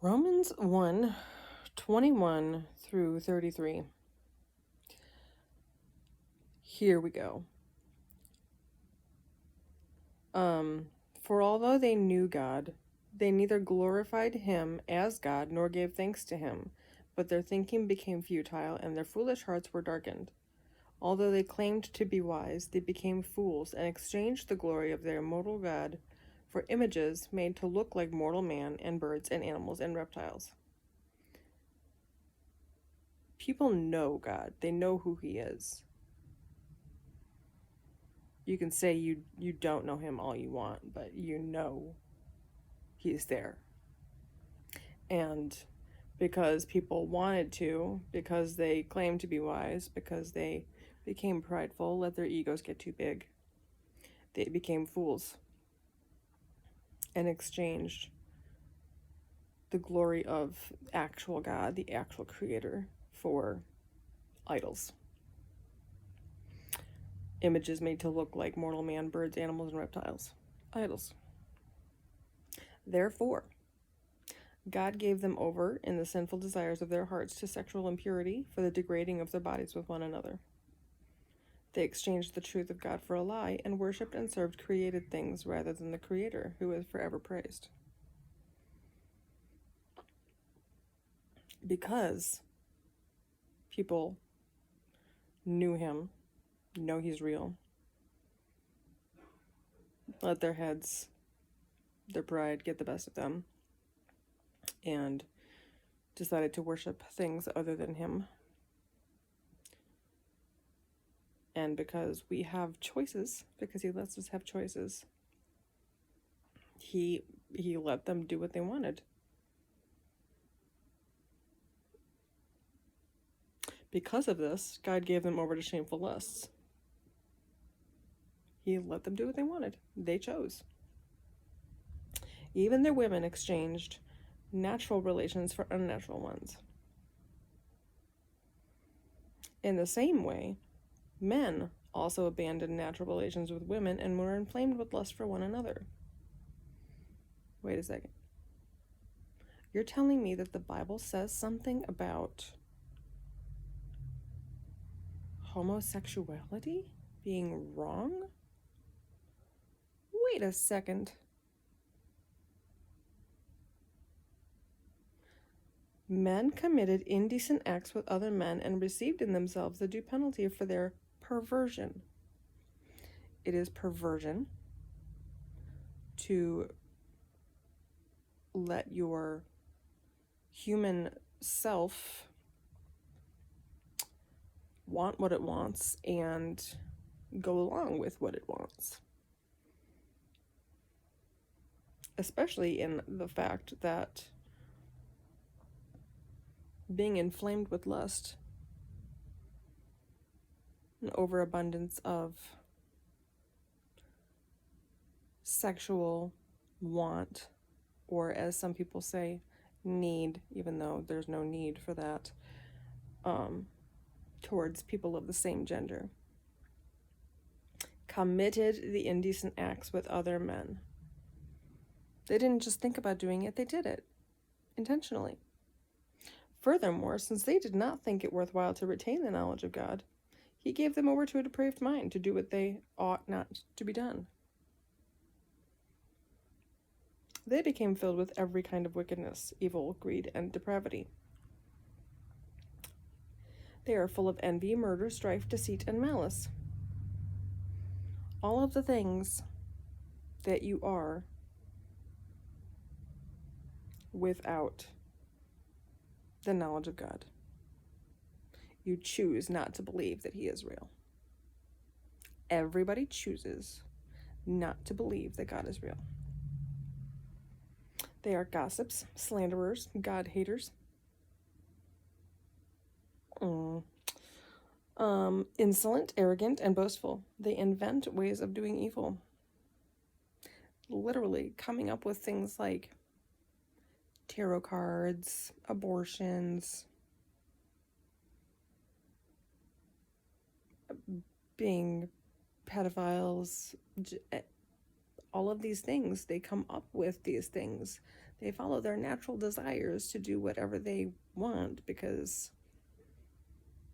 Romans 1:21 through 33. Here we go. For although they knew God, they neither glorified him as God nor gave thanks to him, but their thinking became futile and their foolish hearts were darkened. Although they claimed to be wise, they became fools and exchanged the glory of their immortal God for images made to look like mortal man and birds and animals and reptiles. People know God. They know who he is. You can say you don't know him all you want, but you know he's there. And because people wanted to, because they claimed to be wise, because they became prideful, let their egos get too big, they became fools and exchanged the glory of actual God, the actual creator, for idols. Images made to look like mortal man, birds, animals, and reptiles. Idols. Therefore, God gave them over in the sinful desires of their hearts to sexual impurity for the degrading of their bodies with one another. They exchanged the truth of God for a lie and worshipped and served created things rather than the Creator, who is forever praised. Because people knew him, know he's real, let their heads, their pride get the best of them, and decided to worship things other than him. And because we have choices, because he lets us have choices, he let them do what they wanted. Because of this, God gave them over to shameful lusts. He let them do what they wanted. They chose. Even their women exchanged natural relations for unnatural ones. In the same way, men also abandoned natural relations with women and were inflamed with lust for one another. Wait a second. You're telling me that the Bible says something about homosexuality being wrong? Wait a second. Men committed indecent acts with other men and received in themselves the due penalty for their perversion. It is perversion to let your human self want what it wants and go along with what it wants. Especially in the fact that being inflamed with lust, an overabundance of sexual want, or as some people say, need, even though there's no need for that, towards people of the same gender, committed the indecent acts with other men. They didn't just think about doing it, they did it intentionally. Furthermore, since they did not think it worthwhile to retain the knowledge of God, he gave them over to a depraved mind to do what they ought not to be done. They became filled with every kind of wickedness, evil, greed, and depravity. They are full of envy, murder, strife, deceit, and malice. All of the things that you are without the knowledge of God. You choose not to believe that he is real. Everybody chooses not to believe that God is real. They are gossips, slanderers, God haters, insolent, arrogant, and boastful. They invent ways of doing evil. Literally coming up with things like tarot cards, abortions, being pedophiles, all of these things. They come up with these things. They follow their natural desires to do whatever they want because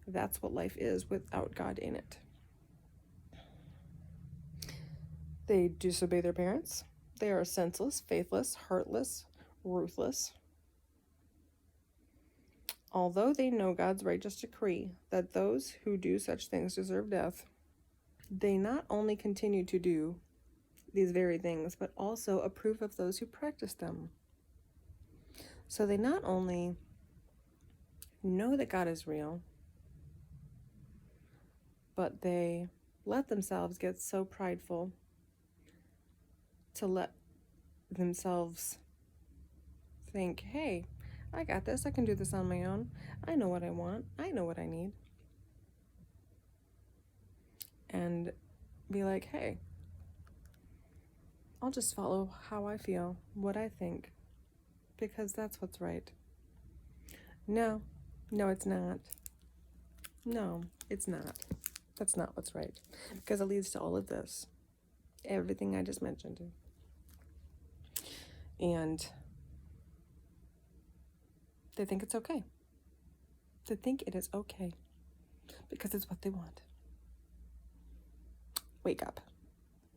that's what life is without God in it. They disobey their parents. They are senseless, faithless, heartless, ruthless. Although they know God's righteous decree that those who do such things deserve death, they not only continue to do these very things, but also approve of those who practice them. So they not only know that God is real, but they let themselves get so prideful to let themselves think, hey, I got this. I can do this on my own. I know what I want. I know what I need. And be like, hey, I'll just follow how I feel, what I think, because that's what's right. No, it's not. No, it's not. That's not what's right. Because it leads to all of this. Everything I just mentioned. And they think it's okay. They think it is okay. Because it's what they want. Wake up.